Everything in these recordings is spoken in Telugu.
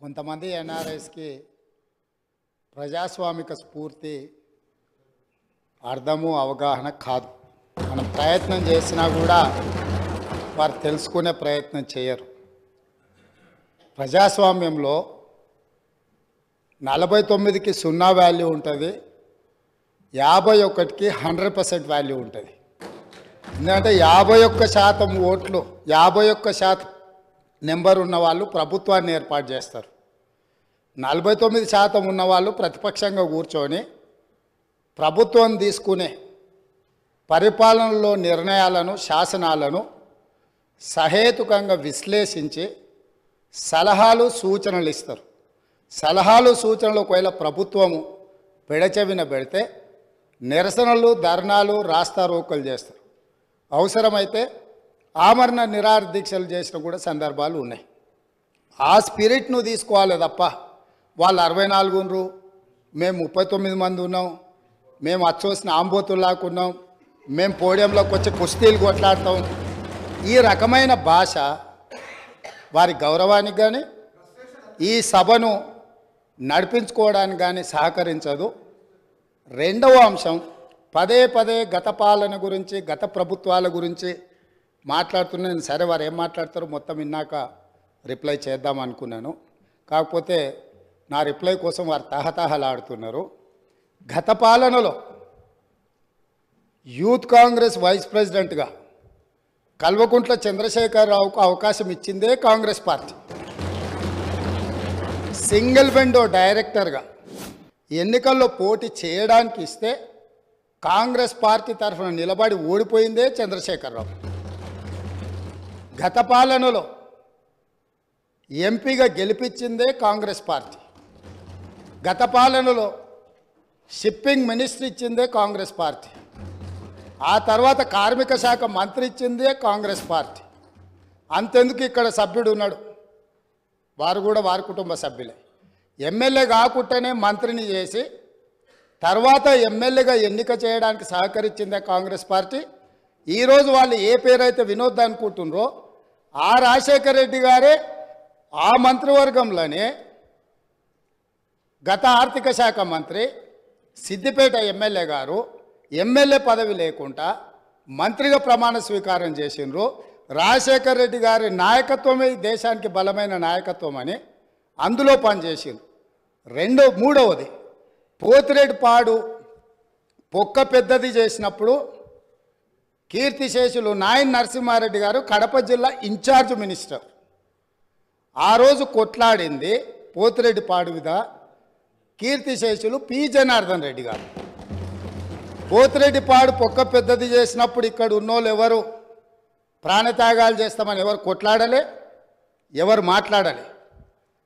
కొంతమంది ఎన్ఆర్ఐస్కి ప్రజాస్వామిక స్ఫూర్తి అర్థము అవగాహన కాదు. మనం ప్రయత్నం చేసినా కూడా వారు తెలుసుకునే ప్రయత్నం చేయరు. ప్రజాస్వామ్యంలో 49కి 0 వాల్యూ ఉంటుంది, 51కి 100% వాల్యూ ఉంటుంది. ఎందుకంటే 51% ఓట్లు 51% నెంబర్ ఉన్న వాళ్ళు ప్రభుత్వాన్ని ఏర్పాటు చేస్తారు. 49% ఉన్నవాళ్ళు ప్రతిపక్షంగా కూర్చొని ప్రభుత్వం తీసుకునే పరిపాలనలో నిర్ణయాలను, శాసనాలను సహేతుకంగా విశ్లేషించి సలహాలు సూచనలు ఇస్తారు. సలహాలు సూచనలు ఒకవేళ ప్రభుత్వము పెడచెవిన పెడితే నిరసనలు, ధర్నాలు, రాస్తారోకలు చేస్తారు. అవసరమైతే ఆమరణ నిరాహార దీక్షలు చేసిన కూడా సందర్భాలు ఉన్నాయి. ఆ స్పిరిట్ను తీసుకోవాలి తప్ప వాళ్ళు 64 ఉన్నారు, మేము 39 మంది ఉన్నాం, మేము అచ్చోసిన ఆంబోతుల్లాకున్నాం, మేము పోడియంలోకి వచ్చి కుస్తీలు కొట్లాడతాం, ఈ రకమైన భాష వారి గౌరవానికి కానీ ఈ సభను నడిపించుకోవడానికి కానీ సహకరించదు. రెండవ అంశం, పదే పదే గత పాలన గురించి, గత ప్రభుత్వాల గురించి మాట్లాడుతున్నాను. సరే, వారు ఏం మాట్లాడతారో మొత్తం విన్నాక రిప్లై చేద్దాం అనుకున్నాను. కాకపోతే నా రిప్లై కోసం వారు తహతహలాడుతున్నారు. గత పాలనలో యూత్ కాంగ్రెస్ వైస్ ప్రెసిడెంట్గా కల్వకుంట్ల చంద్రశేఖరరావుకు అవకాశం ఇచ్చిందే కాంగ్రెస్ పార్టీ. సింగిల్ విండో డైరెక్టర్గా ఎన్నికల్లో పోటీ చేయడానికి ఇస్తే కాంగ్రెస్ పార్టీ తరఫున నిలబడి ఓడిపోయిందే చంద్రశేఖరరావు. గత పాలనలో ఎంపీగా గెలిపించిందే కాంగ్రెస్ పార్టీ. గత పాలనలో షిప్పింగ్ మినిస్టర్ ఇచ్చిందే కాంగ్రెస్ పార్టీ. ఆ తర్వాత కార్మిక శాఖ మంత్రి ఇచ్చిందే కాంగ్రెస్ పార్టీ. అంతెందుకు ఇక్కడ సభ్యుడు ఉన్నాడు, వారు కూడా వారి కుటుంబ సభ్యులే. ఎమ్మెల్యే కాకుండానే మంత్రిని చేసి తర్వాత ఎమ్మెల్యేగా ఎన్నిక చేయడానికి సహకరించిందే కాంగ్రెస్ పార్టీ. ఈరోజు వాళ్ళు ఏ పేరైతే వినోద్ అనుకుంటున్నారో ఆ రాజశేఖర రెడ్డి గారే ఆ మంత్రివర్గంలోనే గత ఆర్థిక శాఖ మంత్రి, సిద్దిపేట ఎమ్మెల్యే గారు ఎమ్మెల్యే పదవి లేకుండా మంత్రిగా ప్రమాణ స్వీకారం చేసిండ్రు. రాజశేఖర రెడ్డి గారి నాయకత్వమే దేశానికి బలమైన నాయకత్వం అని అందులో పనిచేసిండ్రు. మూడవది, పోతిరెడ్డిపాడు పొక్క పెద్దది చేసినప్పుడు కీర్తిశేషులు నాయన్ నరసింహారెడ్డి గారు కడప జిల్లా ఇన్ఛార్జ్ మినిస్టర్. ఆ రోజు కొట్లాడింది పోతిరెడ్డిపాడు మీద కీర్తిశేషులు పి జనార్దన్ రెడ్డి గారు. పోతిరెడ్డిపాడు పొక్క పెద్దది చేసినప్పుడు ఇక్కడ ఉన్నోళ్ళు ఎవరు ప్రాణత్యాగాలు చేస్తామని ఎవరు కొట్లాడలే, ఎవరు మాట్లాడలే.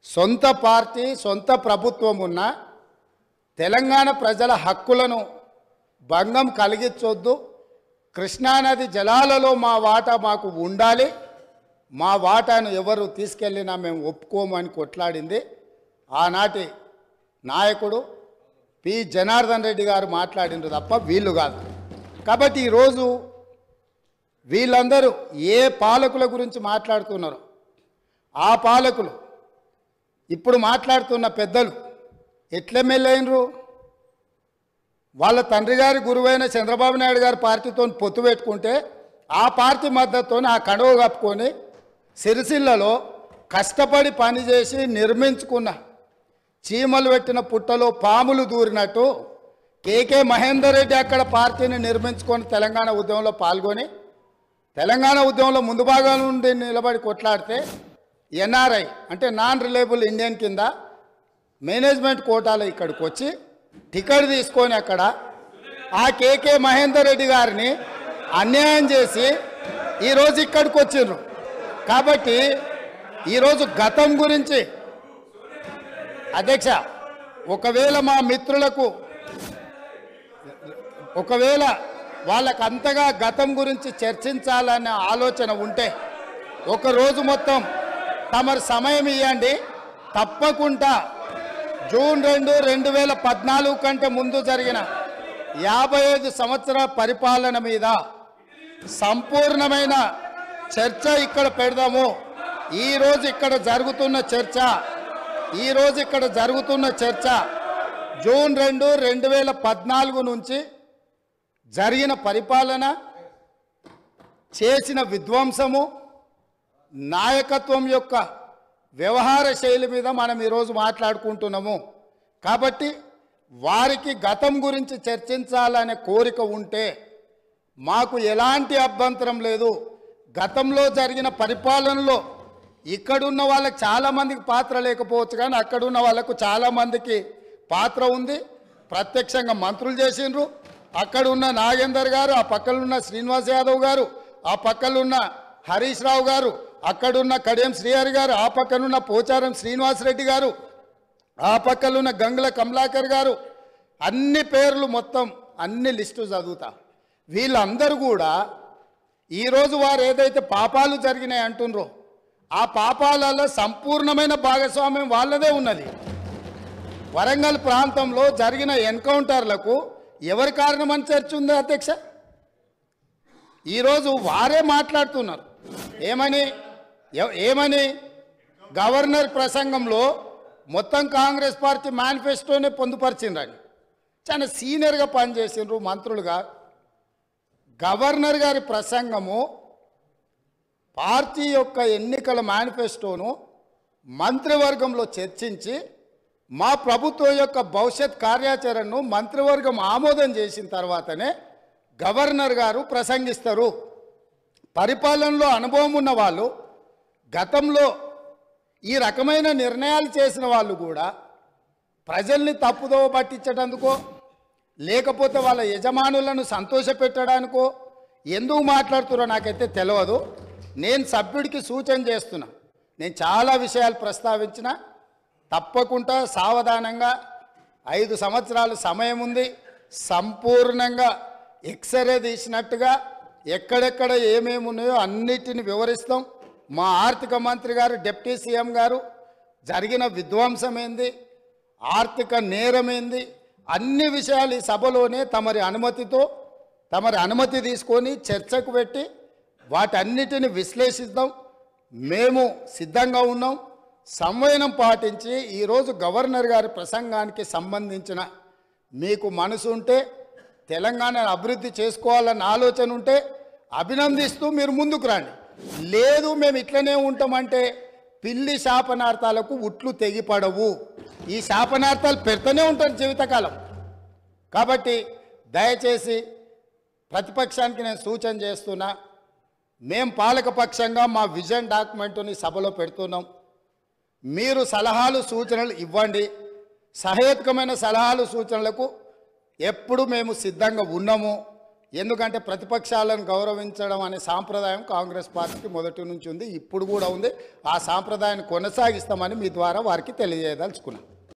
సొంత పార్టీ, సొంత ప్రభుత్వం ఉన్న తెలంగాణ ప్రజల హక్కులను భంగం కలిగించొద్దు, కృష్ణానది జలాలలో మా వాటా మాకు ఉండాలి, మా వాటాను ఎవరు తీసుకెళ్ళినా మేము ఒప్పుకోము అని కొట్లాడింది ఆనాటి నాయకుడు పి జనార్దన్ రెడ్డి గారు మాట్లాడిండ్రు తప్ప వీళ్ళు కాదు. కాబట్టి ఈరోజు వీళ్ళందరూ ఏ పాలకుల గురించి మాట్లాడుతున్నారు, ఆ పాలకులు ఇప్పుడు మాట్లాడుతున్న పెద్దలు ఎట్లెమ్మెల్యేనరు? వాళ్ళ తండ్రి గారి గురువైన చంద్రబాబు నాయుడు గారి పార్టీతో పొత్తు పెట్టుకుంటే ఆ పార్టీ మద్దతుతో ఆ కడువ కప్పుకొని సిరిసిల్లలో కష్టపడి పనిచేసి నిర్మించుకున్న చీమలు పెట్టిన పుట్టలో పాములు దూరినట్టు కేకే మహేందర్ రెడ్డి అక్కడ పార్టీని నిర్మించుకొని తెలంగాణ ఉద్యమంలో పాల్గొని తెలంగాణ ఉద్యమంలో ముందు భాగం నుండి నిలబడి కొట్లాడితే ఎన్ఆర్ఐ అంటే నాన్ రిలయబుల్ ఇండియన్ కింద మేనేజ్మెంట్ కోటాలో ఇక్కడికి వచ్చి టికెట్ తీసుకొని అక్కడ ఆ కేకే మహేందర్ రెడ్డి గారిని అన్యాయం చేసి ఈరోజు ఇక్కడికి వచ్చిండ్రు. కాబట్టి ఈరోజు గతం గురించి అధ్యక్ష, ఒకవేళ మా మిత్రులకు వాళ్ళకు అంతగా గతం గురించి చర్చించాలనే ఆలోచన ఉంటే ఒకరోజు మొత్తం తమరు సమయం ఇవ్వండి. తప్పకుండా జూన్ 2, 2014 కంటే ముందు జరిగిన 55 సంవత్సరాల పరిపాలన మీద సంపూర్ణమైన చర్చ ఇక్కడ పెడదాము. ఈరోజు ఇక్కడ జరుగుతున్న చర్చ ఈరోజు ఇక్కడ జరుగుతున్న చర్చ జూన్ 2, 2014 నుంచి జరిగిన పరిపాలన, చేసిన విధ్వంసము, నాయకత్వం యొక్క వ్యవహార శైలి మీద మనం ఈరోజు మాట్లాడుకుంటున్నాము. కాబట్టి వారికి గతం గురించి చర్చించాలనే కోరిక ఉంటే మాకు ఎలాంటి అభ్యంతరం లేదు. గతంలో జరిగిన పరిపాలనలో ఇక్కడున్న వాళ్ళకి చాలామందికి పాత్ర లేకపోవచ్చు, కానీ అక్కడున్న వాళ్ళకు చాలామందికి పాత్ర ఉంది. ప్రత్యక్షంగా మంత్రులు చేసిండ్రు. అక్కడున్న నాగేందర్ గారు, ఆ పక్కనున్న శ్రీనివాస్ యాదవ్ గారు, ఆ పక్కనున్న హరీష్ రావు గారు, అక్కడున్న కడియం శ్రీహరి గారు, ఆ పక్కనున్న పోచారం శ్రీనివాసరెడ్డి గారు, ఆ పక్కనున్న గంగుల కమలాకర్ గారు, అన్ని పేర్లు మొత్తం అన్ని లిస్టు చదువుతా. వీళ్ళందరూ కూడా ఈరోజు వారు ఏదైతే పాపాలు జరిగినాయి అంటుండ్రో ఆ పాపాలలో సంపూర్ణమైన భాగస్వామ్యం వాళ్ళదే ఉన్నది. వరంగల్ ప్రాంతంలో జరిగిన ఎన్కౌంటర్లకు ఎవరి కారణమని చర్చ ఉంది అధ్యక్ష? ఈరోజు వారే మాట్లాడుతున్నారు. ఏమని గవర్నర్ ప్రసంగంలో మొత్తం కాంగ్రెస్ పార్టీ మేనిఫెస్టోనే పొందుపరిచిండ్రని చాలా సీనియర్గా పనిచేసిండ్రు మంత్రులుగా. గవర్నర్ గారి ప్రసంగము పార్టీ యొక్క ఎన్నికల మేనిఫెస్టోను మంత్రివర్గంలో చర్చించి మా ప్రభుత్వం యొక్క భవిష్యత్ కార్యాచరణను మంత్రివర్గం ఆమోదం చేసిన తర్వాతనే గవర్నర్ గారు ప్రసంగిస్తారు. పరిపాలనలో అనుభవం ఉన్న వాళ్ళు, గతంలో ఈ రకమైన నిర్ణయాలు చేసిన వాళ్ళు కూడా ప్రజల్ని తప్పుదోవ పట్టించడానికో లేకపోతే వాళ్ళ యజమానులను సంతోషపెట్టడానికో ఎందుకు మాట్లాడుతున్నారో నాకైతే తెలియదు. నేను సభ్యుడికి సూచన చేస్తున్నా. నేను చాలా విషయాలు ప్రస్తావించిన, తప్పకుండా సావధానంగా 5 సంవత్సరాలు సమయం ఉంది. సంపూర్ణంగా ఎక్స్రే తీసినట్టుగా ఎక్కడెక్కడ ఏమేమి ఉన్నాయో అన్నిటిని వివరిస్తాం. మా ఆర్థిక మంత్రి గారు, డిప్యూటీ సీఎం గారు జరిగిన విధ్వంసం ఏంది, ఆర్థిక నేరమేంది, అన్ని విషయాలు ఈ సభలోనే తమరి అనుమతి తీసుకొని చర్చకు పెట్టి వాటన్నిటిని విశ్లేషిద్దాం. మేము సిద్ధంగా ఉన్నాం. సంవయనం పాటించి ఈరోజు గవర్నర్ గారి ప్రసంగానికి సంబంధించిన మీకు మనసు ఉంటే, తెలంగాణను అభివృద్ధి చేసుకోవాలన్న ఆలోచన ఉంటే అభినందిస్తూ మీరు ముందుకు రండి. లేదు మేము ఇట్లనే ఉంటామంటే పిల్లి శాపనార్థాలకు ఉట్లు తెగిపడవు. ఈ శాపనార్థాలు పెడుతూనే ఉంటారు జీవితకాలం. కాబట్టి దయచేసి ప్రతిపక్షానికి నేను సూచన చేస్తున్నా, మేం పాలకపక్షంగా మా విజన్ డాక్యుమెంటుని సభలో పెడుతున్నాం. మీరు సలహాలు సూచనలు ఇవ్వండి. సహేతుకమైన సలహాలు సూచనలకు ఎప్పుడు మేము సిద్ధంగా ఉన్నాము. ఎందుకంటే ప్రతిపక్షాలను గౌరవించడం అనే సాంప్రదాయం కాంగ్రెస్ పార్టీకి మొదటి నుంచి ఉంది, ఇప్పుడు కూడా ఉంది. ఆ సాంప్రదాయాన్ని కొనసాగిస్తామని మీ ద్వారా వారికి తెలియజేయదలుచుకున్నాం.